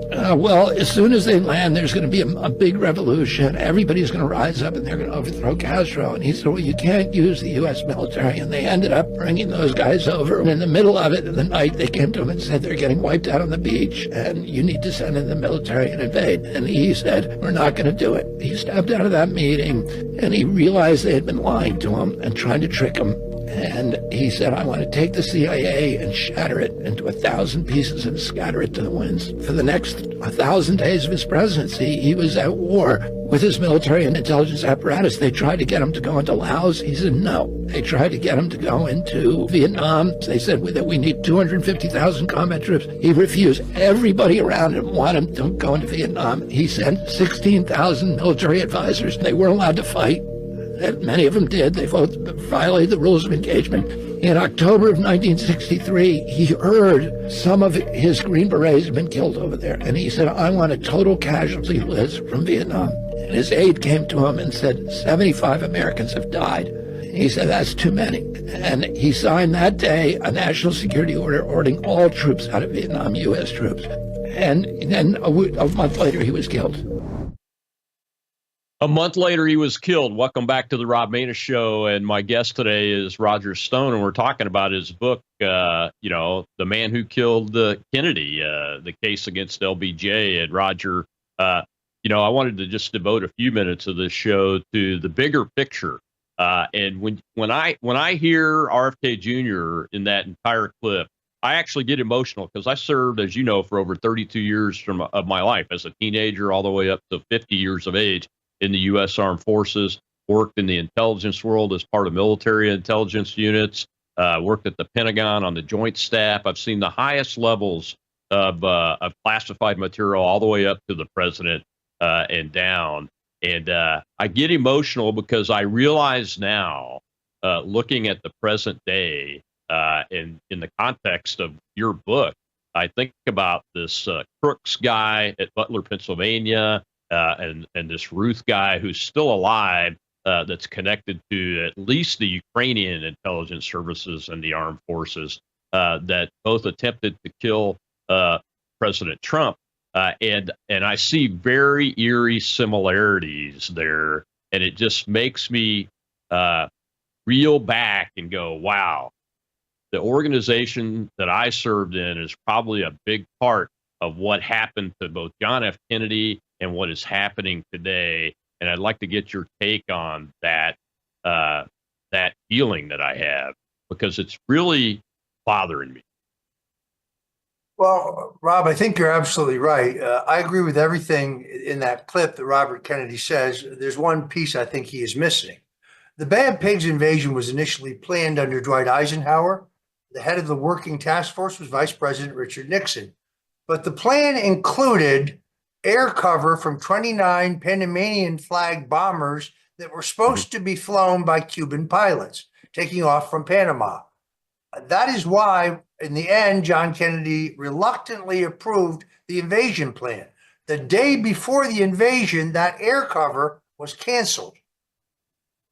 well, as soon as they land, there's going to be a big revolution. Everybody's going to rise up and they're going to overthrow Castro. And he said, well, you can't use the U.S. military. And they ended up bringing those guys over. And in the middle of it, in the night, they came to him and said, they're getting wiped out on the beach and you need to send in the military and invade. And he said, we're not going to do it. He stepped out of that meeting and he realized they had been lying to him and trying to trick him. And he said, I want to take the CIA and shatter it into 1,000 pieces and scatter it to the winds. For the next 1,000 days of his presidency, he was at war with his military and intelligence apparatus. They tried to get him to go into Laos. He said no. They tried to get him to go into Vietnam. They said that we need 250,000 combat troops. He refused. Everybody around him wanted him to go into Vietnam. He sent 16,000 military advisors. They weren't allowed to fight. Many of them did. They both violated the rules of engagement. In October of 1963, he heard some of his Green Berets had been killed over there. And he said, I want a total casualty list from Vietnam. And his aide came to him and said, 75 Americans have died. He said, that's too many. And he signed that day a national security order ordering all troops out of Vietnam, U.S. troops. And then a month later, he was killed. A month later, he was killed. Welcome back to the Rob Maness Show. And my guest today is Roger Stone. And we're talking about his book, The Man Who Killed Kennedy, the case against LBJ. And Roger, I wanted to just devote a few minutes of this show to the bigger picture. And when I hear RFK Jr. in that entire clip, I actually get emotional because I served, as you know, for over 32 years of my life as a teenager all the way up to 50 years of age. In the U.S. Armed Forces, worked in the intelligence world as part of military intelligence units, worked at the Pentagon on the Joint Staff. I've seen the highest levels of classified material all the way up to the president and down. And I get emotional because I realize now, looking at the present day, in the context of your book, I think about this Crooks guy at Butler, Pennsylvania, and this Ruth guy who's still alive, that's connected to at least the Ukrainian intelligence services and the armed forces, that both attempted to kill President Trump. And I see very eerie similarities there. And it just makes me reel back and go, wow, the organization that I served in is probably a big part of what happened to both John F. Kennedy and what is happening today. And I'd like to get your take on that feeling that I have, because it's really bothering me. Well, Rob, I think you're absolutely right. I agree with everything in that clip that Robert Kennedy says. There's one piece I think he is missing. The Bad Pigs invasion was initially planned under Dwight Eisenhower. The head of the working task force was Vice President Richard Nixon. But the plan included air cover from 29 Panamanian flag bombers that were supposed to be flown by Cuban pilots taking off from Panama. That is why, in the end, John Kennedy reluctantly approved the invasion plan. The day before the invasion, that air cover was canceled.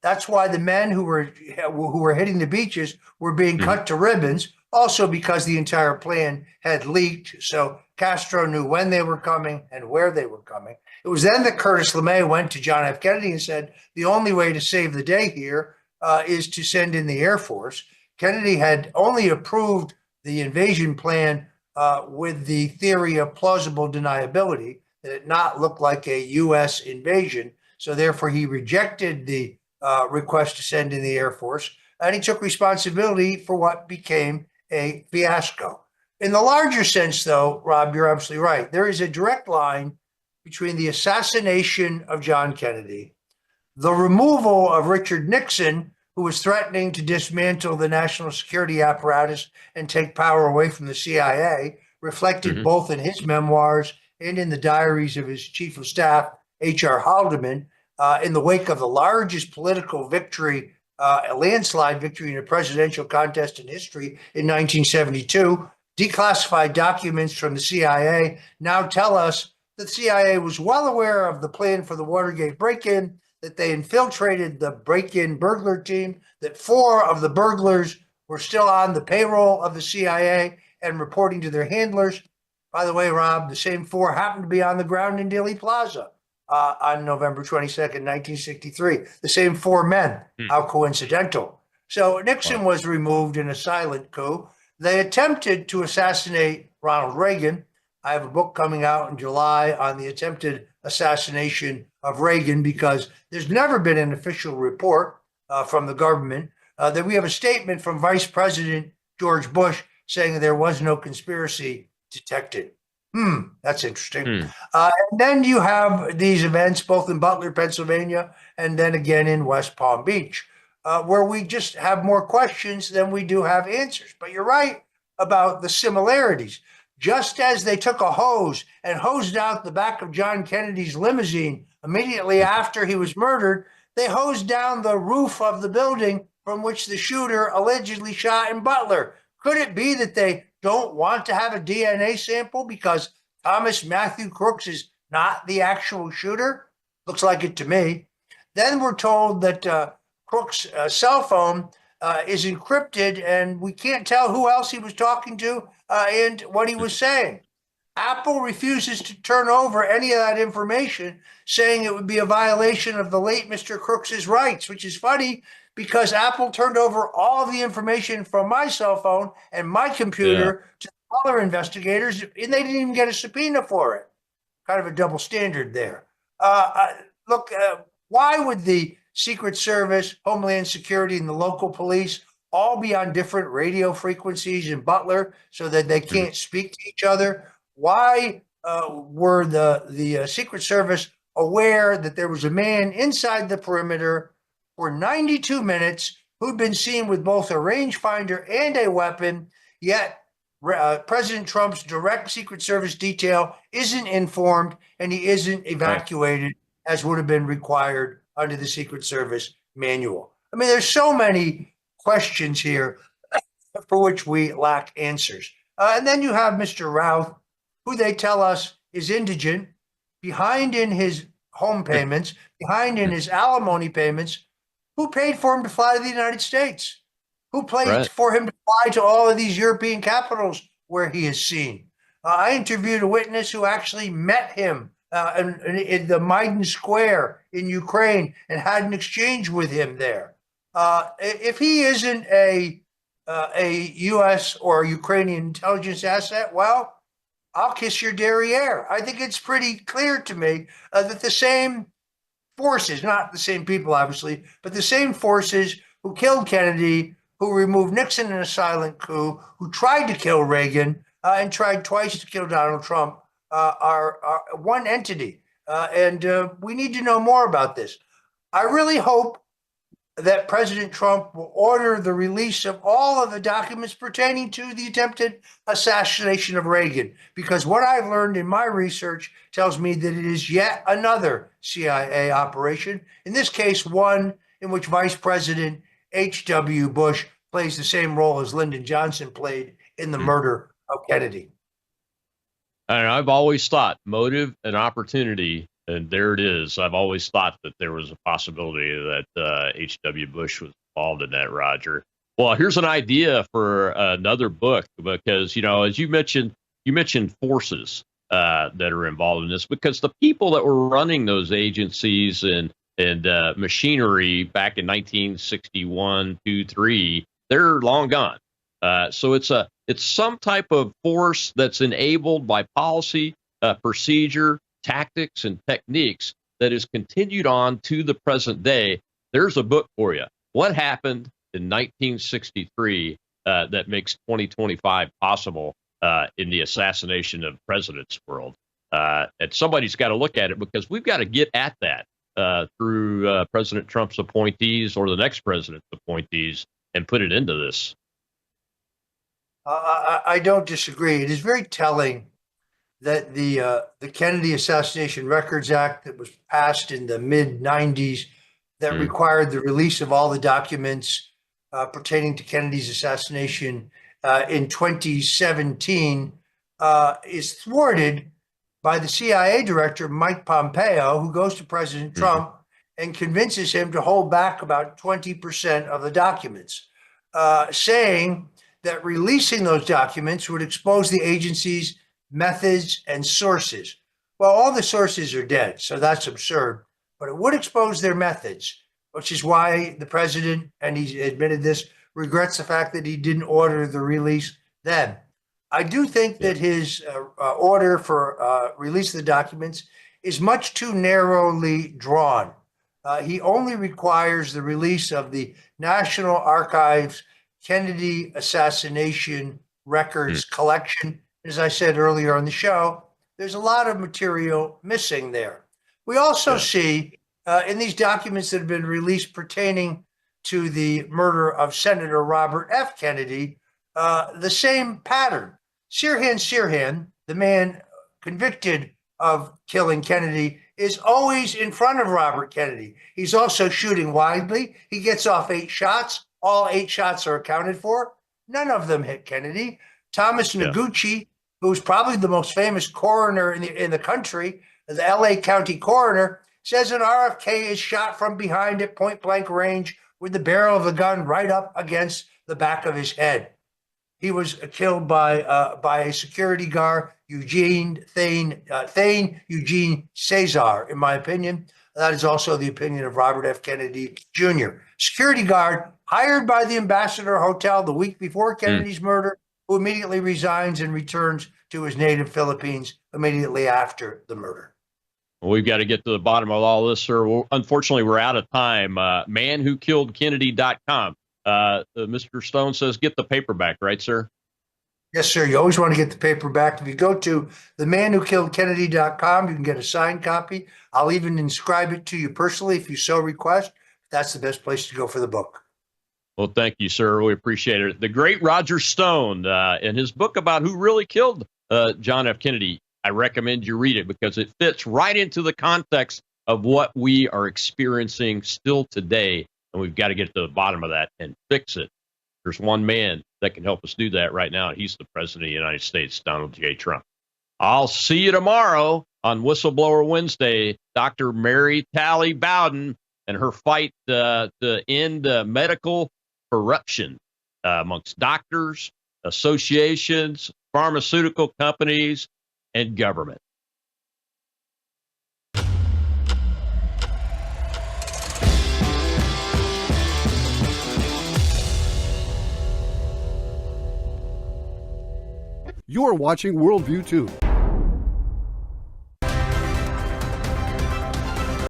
That's why the men who were hitting the beaches were being cut to ribbons, also because the entire plan had leaked. So Castro knew when they were coming and where they were coming. It was then that Curtis LeMay went to John F. Kennedy and said, the only way to save the day here is to send in the Air Force. Kennedy had only approved the invasion plan with the theory of plausible deniability, that it not look like a U.S. invasion. So therefore, he rejected the request to send in the Air Force, and he took responsibility for what became a fiasco. In the larger sense, though, Rob, you're absolutely right. There is a direct line between the assassination of John Kennedy, the removal of Richard Nixon, who was threatening to dismantle the national security apparatus and take power away from the CIA, reflected both in his memoirs and in the diaries of his chief of staff, H.R. Haldeman, in the wake of the largest political victory, a landslide victory in a presidential contest in history in 1972. Declassified documents from the CIA now tell us that the CIA was well aware of the plan for the Watergate break-in, that they infiltrated the break-in burglar team, that 4 of the burglars were still on the payroll of the CIA and reporting to their handlers. By the way, Rob, the same 4 happened to be on the ground in Dealey Plaza on November 22nd, 1963. The same 4 men. How coincidental. So Nixon was removed in a silent coup. They attempted to assassinate Ronald Reagan. I have a book coming out in July on the attempted assassination of Reagan, because there's never been an official report from the government. That we have a statement from Vice President George Bush saying that there was no conspiracy detected. That's interesting. And then you have these events both in Butler, Pennsylvania, and then again in West Palm Beach, where we just have more questions than we do have answers. But you're right about the similarities. Just as they took a hose and hosed out the back of John Kennedy's limousine immediately after he was murdered, they hosed down the roof of the building from which the shooter allegedly shot in Butler. Could it be that they don't want to have a DNA sample because Thomas Matthew Crooks is not the actual shooter? Looks like it to me. Then we're told that Crooks' cell phone is encrypted and we can't tell who else he was talking to and what he was saying. Apple refuses to turn over any of that information, saying it would be a violation of the late Mr. Crooks' rights, which is funny because Apple turned over all of the information from my cell phone and my computer to other investigators, and they didn't even get a subpoena for it. Kind of a double standard there. Look, why would the Secret Service, Homeland Security, and the local police all be on different radio frequencies in Butler so that they can't speak to each other? Why were the Secret Service aware that there was a man inside the perimeter for 92 minutes who'd been seen with both a rangefinder and a weapon, yet President Trump's direct Secret Service detail isn't informed and he isn't evacuated as would have been required under the Secret Service manual? I mean, there's so many questions here for which we lack answers. And then you have Mr. Routh, who they tell us is indigent, behind in his home payments, behind in his alimony payments. Who paid for him to fly to the United States? Who paid for him to fly to all of these European capitals where he is seen? I interviewed a witness who actually met him in the Maidan Square in Ukraine and had an exchange with him there. If he isn't a U.S. or Ukrainian intelligence asset, well, I'll kiss your derriere. I think it's pretty clear to me that the same forces, not the same people, obviously, but the same forces who killed Kennedy, who removed Nixon in a silent coup, who tried to kill Reagan and tried twice to kill Donald Trump, are one entity. And we need to know more about this. I really hope that President Trump will order the release of all of the documents pertaining to the attempted assassination of Reagan, because what I've learned in my research tells me that it is yet another CIA operation, in this case, one in which Vice President H.W. Bush plays the same role as Lyndon Johnson played in the murder of Kennedy. And I've always thought motive and opportunity, and there it is. I've always thought that there was a possibility that H.W. Bush was involved in that, Roger. Well, here's an idea for another book, because, you know, as you mentioned forces that are involved in this, because the people that were running those agencies and machinery back in 1961, 2, 3, they're long gone. So it's some type of force that's enabled by policy, procedure, tactics, and techniques that is continued on to the present day. There's a book for you. What happened in 1963 that makes 2025 possible in the assassination of presidents world. And somebody's got to look at it, because we've got to get at that through President Trump's appointees or the next president's appointees and put it into this. I don't disagree. It is very telling that the Kennedy Assassination Records Act that was passed in the mid 90s that required the release of all the documents pertaining to Kennedy's assassination in 2017 is thwarted by the CIA director, Mike Pompeo, who goes to President Trump and convinces him to hold back about 20% of the documents, saying that releasing those documents would expose the agency's methods and sources. Well, all the sources are dead, so that's absurd, but it would expose their methods, which is why the president, and he's admitted this, regrets the fact that he didn't order the release then. I do think that his order for release of the documents is much too narrowly drawn. He only requires the release of the National Archives Kennedy Assassination Records collection. As I said earlier on the show, there's a lot of material missing there. We also see in these documents that have been released pertaining to the murder of Senator Robert F. Kennedy, the same pattern. Sirhan, the man convicted of killing Kennedy, is always in front of Robert Kennedy. He's also shooting widely. He gets off 8 shots. All 8 shots are accounted for. None of them hit Kennedy. Thomas Noguchi, who's probably the most famous coroner in the country, the LA County coroner, says an RFK is shot from behind at point blank range with the barrel of the gun right up against the back of his head. He was killed by a security guard, Thane Eugene Cesar, in my opinion. That is also the opinion of Robert F. Kennedy Jr. Security guard hired by the Ambassador Hotel the week before Kennedy's murder, who immediately resigns and returns to his native Philippines immediately after the murder. Well, we've got to get to the bottom of all this, sir. Well, unfortunately, we're out of time. manwhokilledkennedy.com. Mr. Stone says get the paperback, right, sir? Yes, sir. You always want to get the paperback. If you go to themanwhokilledkennedy.com, you can get a signed copy. I'll even inscribe it to you personally if you so request. That's the best place to go for the book. Well, thank you, sir. We appreciate it. The great Roger Stone, in his book about who really killed John F. Kennedy, I recommend you read it because it fits right into the context of what we are experiencing still today. And we've got to get to the bottom of that and fix it. There's one man that can help us do that right now. And he's the president of the United States, Donald J. Trump. I'll see you tomorrow on Whistleblower Wednesday. Dr. Mary Talley Bowden and her fight to end medical corruption amongst doctors, associations, pharmaceutical companies, and government. You're watching Worldview 2.